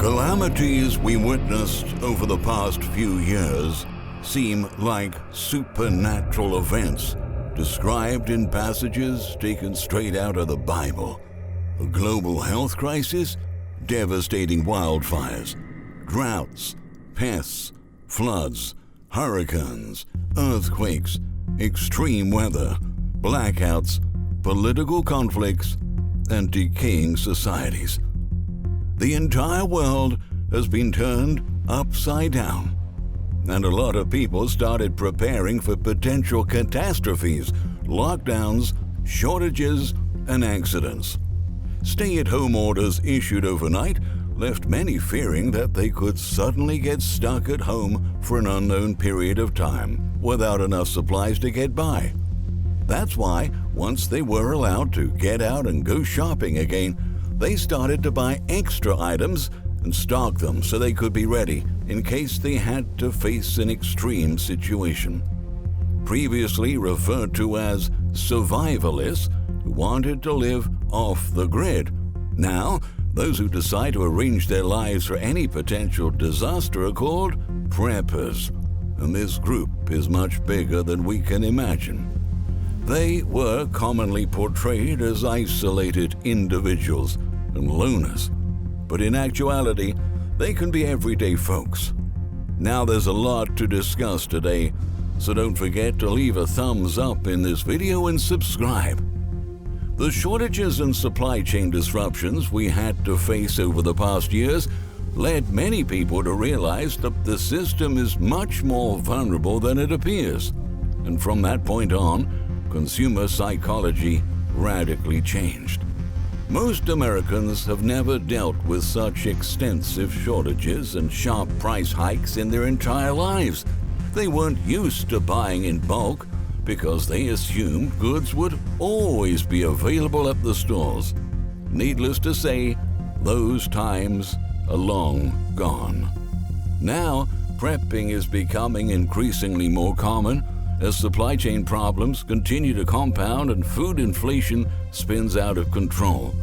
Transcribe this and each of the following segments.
calamities we witnessed over the past few years seem like supernatural events described in passages taken straight out of the Bible. A global health crisis, devastating wildfires, droughts, pests, floods, hurricanes, earthquakes, extreme weather, blackouts, political conflicts, and decaying societies. The entire world has been turned upside down, and a lot of people started preparing for potential catastrophes, lockdowns, shortages, and accidents. Stay-at-home orders issued overnight left many fearing that they could suddenly get stuck at home for an unknown period of time without enough supplies to get by. That's why, once they were allowed to get out and go shopping again, they started to buy extra items and stock them so they could be ready in case they had to face an extreme situation. Previously referred to as survivalists who wanted to live off the grid. Now, those who decide to arrange their lives for any potential disaster are called preppers, and this group is much bigger than we can imagine. They were commonly portrayed as isolated individuals and loners, but in actuality, they can be everyday folks. Now there's a lot to discuss today, so don't forget to leave a thumbs up in this video and subscribe. The shortages and supply chain disruptions we had to face over the past years led many people to realize that the system is much more vulnerable than it appears. And from that point on, consumer psychology radically changed. Most Americans have never dealt with such extensive shortages and sharp price hikes in their entire lives. They weren't used to buying in bulk because they assumed goods would always be available at the stores. Needless to say, those times are long gone. Now, prepping is becoming increasingly more common as supply chain problems continue to compound and food inflation spins out of control.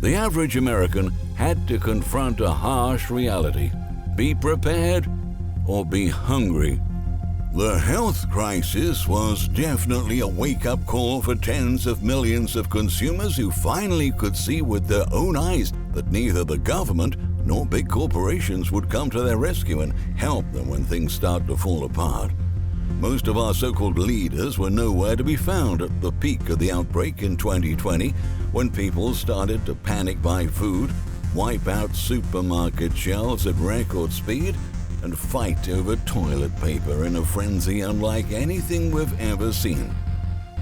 The average American had to confront a harsh reality: be prepared or be hungry. The health crisis was definitely a wake-up call for tens of millions of consumers who finally could see with their own eyes that neither the government nor big corporations would come to their rescue and help them when things start to fall apart. Most of our so-called leaders were nowhere to be found at the peak of the outbreak in 2020, when people started to panic buy food, wipe out supermarket shelves at record speed, and fight over toilet paper in a frenzy unlike anything we've ever seen.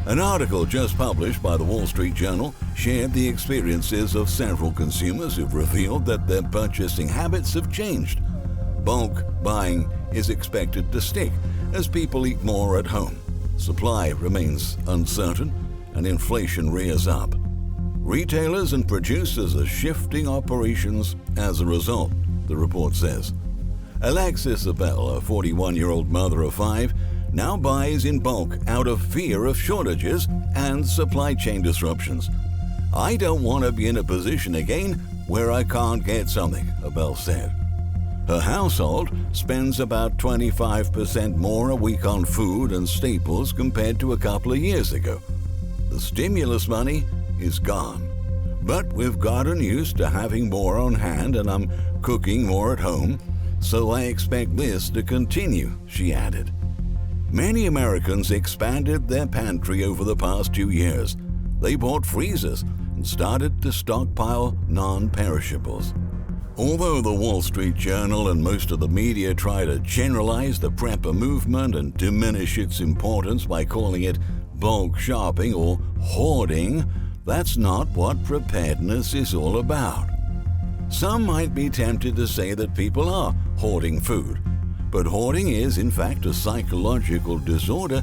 An article just published by the Wall Street Journal shared the experiences of several consumers who've revealed that their purchasing habits have changed. Bulk buying is expected to stick as people eat more at home. Supply remains uncertain and inflation rears up. Retailers and producers are shifting operations as a result, the report says. Alexis Abel, a 41-year-old mother of 5, now buys in bulk out of fear of shortages and supply chain disruptions. "I don't want to be in a position again where I can't get something," Abel said. Her household spends about 25% more a week on food and staples compared to a couple of years ago. The stimulus money is gone. But we've gotten used to having more on hand, and I'm cooking more at home, so I expect this to continue, she added. Many Americans expanded their pantry over the past 2 years. They bought freezers and started to stockpile non-perishables. Although the Wall Street Journal and most of the media try to generalize the prepper movement and diminish its importance by calling it bulk shopping or hoarding, that's not what preparedness is all about. Some might be tempted to say that people are hoarding food, but hoarding is in fact a psychological disorder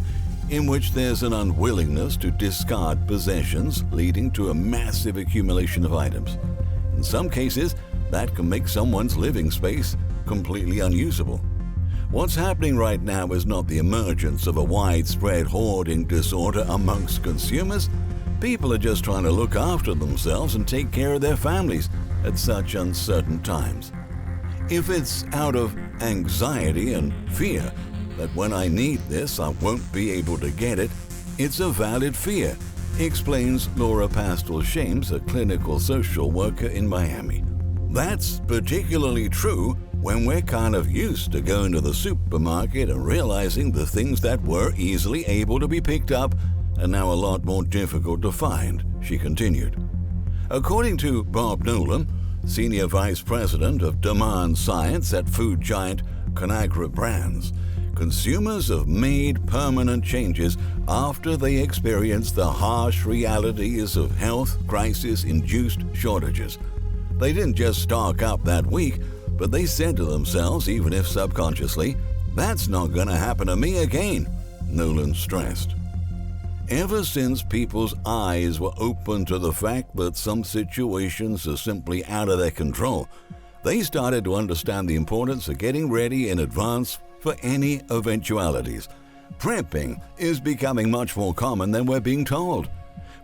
in which there's an unwillingness to discard possessions, leading to a massive accumulation of items. In some cases, that can make someone's living space completely unusable. What's happening right now is not the emergence of a widespread hoarding disorder amongst consumers. People are just trying to look after themselves and take care of their families at such uncertain times. If it's out of anxiety and fear that when I need this I won't be able to get it, it's a valid fear, explains Laura Pastel-Shames, a clinical social worker in Miami. That's particularly true when we're kind of used to going to the supermarket and realizing the things that were easily able to be picked up are now a lot more difficult to find, she continued. According to Bob Nolan, Senior Vice President of Demand Science at food giant Conagra Brands, consumers have made permanent changes after they experienced the harsh realities of health crisis-induced shortages. They didn't just stock up that week, but they said to themselves, even if subconsciously, "That's not going to happen to me again," Nolan stressed. Ever since people's eyes were open to the fact that some situations are simply out of their control, they started to understand the importance of getting ready in advance for any eventualities. Prepping is becoming much more common than we're being told.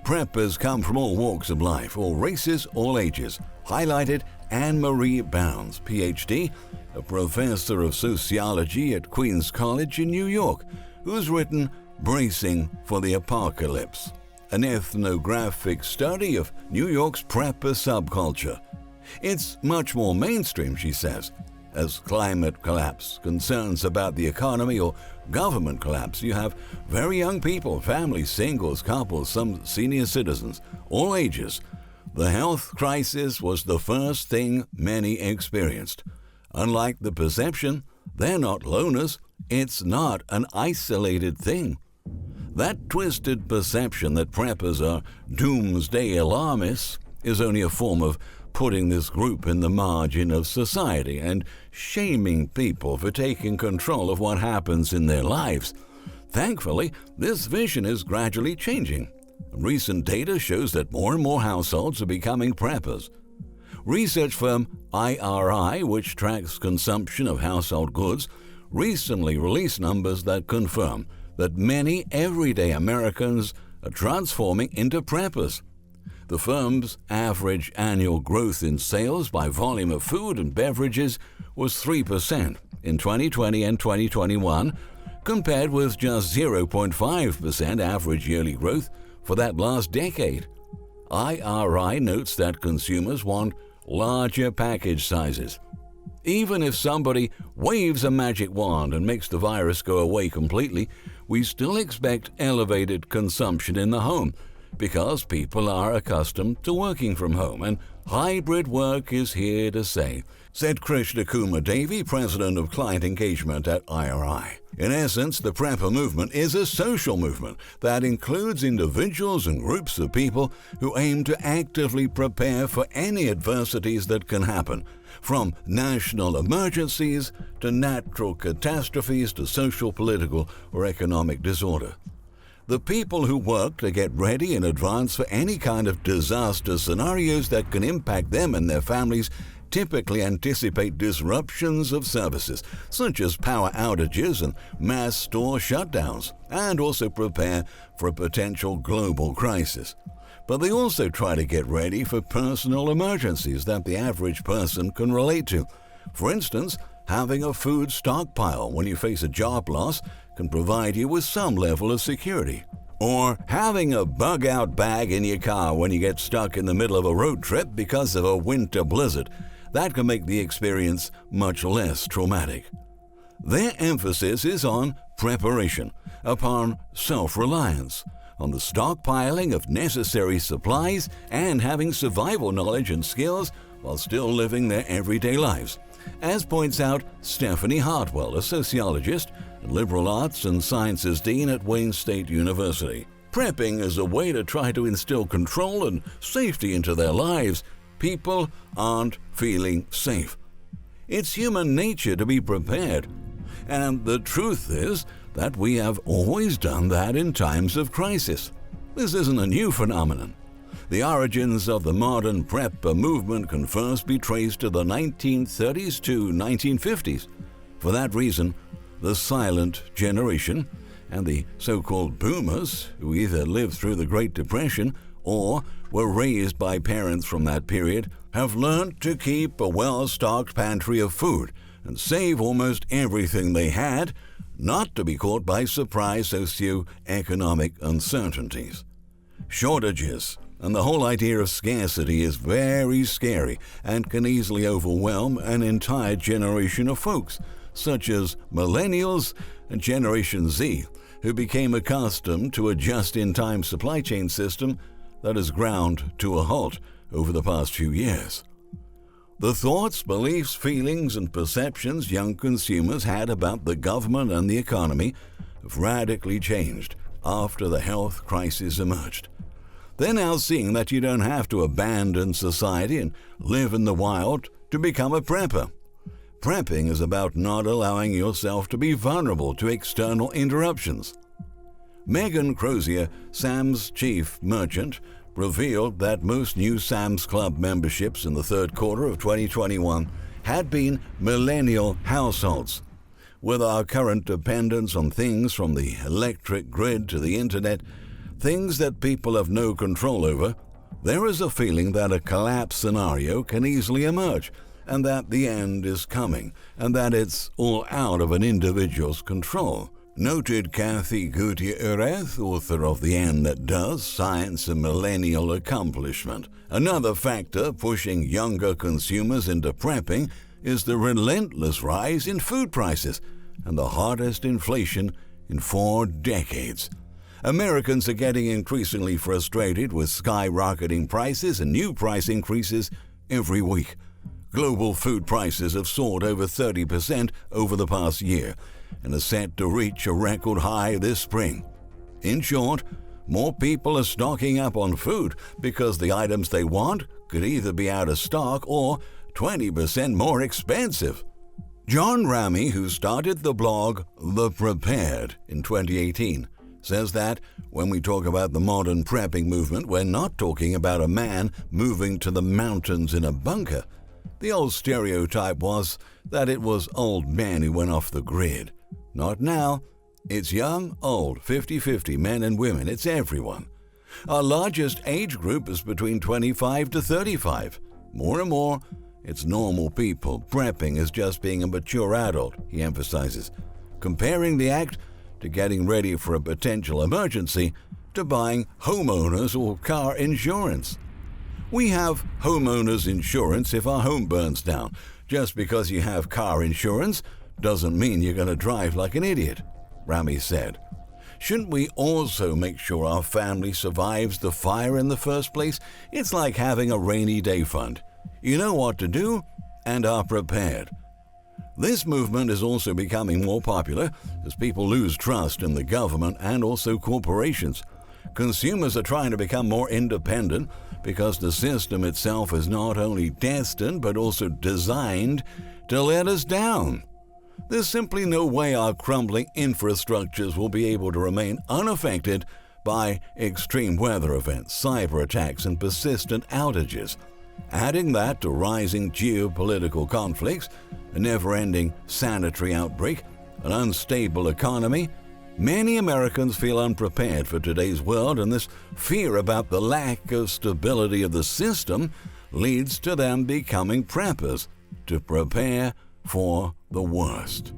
Preppers come from all walks of life, all races, all ages, highlighted Anne-Marie Bounds, Ph.D., a professor of sociology at Queens College in New York, who's written Bracing for the Apocalypse, an ethnographic study of New York's prepper subculture. It's much more mainstream, she says. As climate collapse, concerns about the economy, or government collapse, you have very young people, families, singles, couples, some senior citizens, all ages. The health crisis was the first thing many experienced. Unlike the perception, they're not loners. It's not an isolated thing. That twisted perception that preppers are doomsday alarmists is only a form of putting this group in the margin of society and shaming people for taking control of what happens in their lives. Thankfully, this vision is gradually changing. Recent data shows that more and more households are becoming preppers. Research firm IRI, which tracks consumption of household goods, recently released numbers that confirm that many everyday Americans are transforming into preppers. The firm's average annual growth in sales by volume of food and beverages was 3% in 2020 and 2021, compared with just 0.5% average yearly growth for that last decade. IRI notes that consumers want larger package sizes. Even if somebody waves a magic wand and makes the virus go away completely, we still expect elevated consumption in the home because people are accustomed to working from home, and hybrid work is here to stay, said Krishna Kumar Devi, president of client engagement at IRI. In essence, the prepper movement is a social movement that includes individuals and groups of people who aim to actively prepare for any adversities that can happen, from national emergencies to natural catastrophes to social, political, or economic disorder. The people who work to get ready in advance for any kind of disaster scenarios that can impact them and their families typically anticipate disruptions of services, such as power outages and mass store shutdowns, and also prepare for a potential global crisis. But they also try to get ready for personal emergencies that the average person can relate to. For instance, having a food stockpile when you face a job loss can provide you with some level of security. Or having a bug-out bag in your car when you get stuck in the middle of a road trip because of a winter blizzard. That can make the experience much less traumatic. Their emphasis is on preparation, upon self-reliance, on the stockpiling of necessary supplies, and having survival knowledge and skills while still living their everyday lives. As points out Stephanie Hartwell, a sociologist and liberal arts and sciences dean at Wayne State University. Prepping is a way to try to instill control and safety into their lives. People aren't feeling safe. It's human nature to be prepared. And the truth is that we have always done that in times of crisis. This isn't a new phenomenon. The origins of the modern prepper movement can first be traced to the 1930s to 1950s. For that reason, the silent generation and the so-called boomers, who either lived through the Great Depression or were raised by parents from that period have learned to keep a well-stocked pantry of food and save almost everything they had, not to be caught by surprise socio-economic uncertainties. Shortages and the whole idea of scarcity is very scary and can easily overwhelm an entire generation of folks, such as millennials and Generation Z, who became accustomed to a just-in-time supply chain system that has ground to a halt over the past few years. The thoughts, beliefs, feelings, and perceptions young consumers had about the government and the economy have radically changed after the health crisis emerged. They're now seeing that you don't have to abandon society and live in the wild to become a prepper. Prepping is about not allowing yourself to be vulnerable to external interruptions. Megan Crozier, Sam's chief merchant, revealed that most new Sam's Club memberships in the third quarter of 2021 had been millennial households. With our current dependence on things from the electric grid to the internet, things that people have no control over, there is a feeling that a collapse scenario can easily emerge, and that the end is coming, and that it's all out of an individual's control. Noted Kathy Gutierrez, author of The End That Does, Science and Millennial Accomplishment. Another factor pushing younger consumers into prepping is the relentless rise in food prices and the hardest inflation in 4 decades. Americans are getting increasingly frustrated with skyrocketing prices and new price increases every week. Global food prices have soared over 30% over the past year and are set to reach a record high this spring. In short, more people are stocking up on food because the items they want could either be out of stock or 20% more expensive. John Ramey, who started the blog The Prepared in 2018, says that when we talk about the modern prepping movement, we're not talking about a man moving to the mountains in a bunker. The old stereotype was that it was old men who went off the grid. Not now. It's young, old, 50-50, men and women. It's everyone. Our largest age group is between 25 to 35. More and more, it's normal people. Prepping is just being a mature adult, he emphasizes, comparing the act to getting ready for a potential emergency to buying homeowners or car insurance. We have homeowners insurance if our home burns down. Just because you have car insurance doesn't mean you're going to drive like an idiot, Rami said. Shouldn't we also make sure our family survives the fire in the first place? It's like having a rainy day fund. You know what to do and are prepared. This movement is also becoming more popular as people lose trust in the government and also corporations. Consumers are trying to become more independent because the system itself is not only destined but also designed to let us down. There's simply no way our crumbling infrastructures will be able to remain unaffected by extreme weather events, cyber attacks, and persistent outages. Adding that to rising geopolitical conflicts, a never-ending sanitary outbreak, an unstable economy, many Americans feel unprepared for today's world, and this fear about the lack of stability of the system leads to them becoming preppers to prepare for the worst.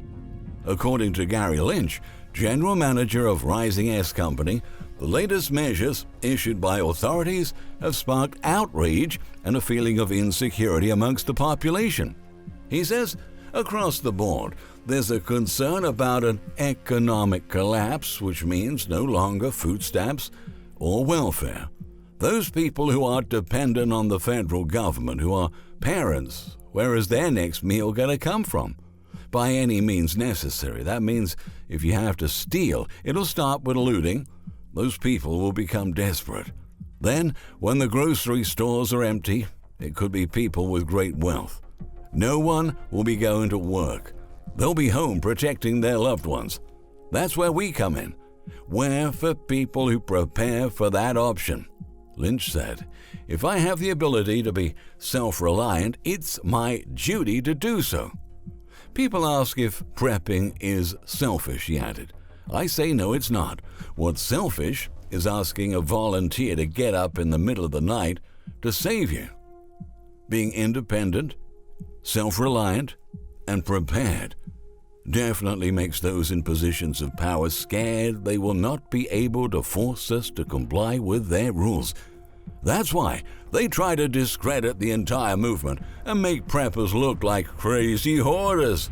According to Gary Lynch, general manager of Rising S Company, the latest measures issued by authorities have sparked outrage and a feeling of insecurity amongst the population. He says, across the board, there's a concern about an economic collapse, which means no longer food stamps or welfare. Those people who are dependent on the federal government, who are parents, where is their next meal going to come from? By any means necessary. That means if you have to steal, it'll start with looting. Those people will become desperate. Then, when the grocery stores are empty, it could be people with great wealth. No one will be going to work. They'll be home protecting their loved ones. That's where we come in. We're for people who prepare for that option. Lynch said, if I have the ability to be self-reliant, it's my duty to do so. People ask if prepping is selfish, he added. I say no, it's not. What's selfish is asking a volunteer to get up in the middle of the night to save you. Being independent, self-reliant, and prepared definitely makes those in positions of power scared they will not be able to force us to comply with their rules. That's why they try to discredit the entire movement and make preppers look like crazy hoarders.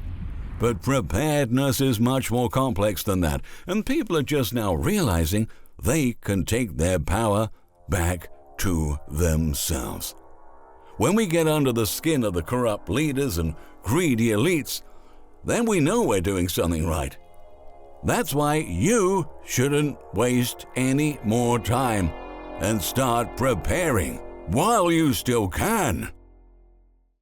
But preparedness is much more complex than that, and people are just now realizing they can take their power back to themselves. When we get under the skin of the corrupt leaders and greedy elites, then we know we're doing something right. That's why you shouldn't waste any more time and start preparing while you still can.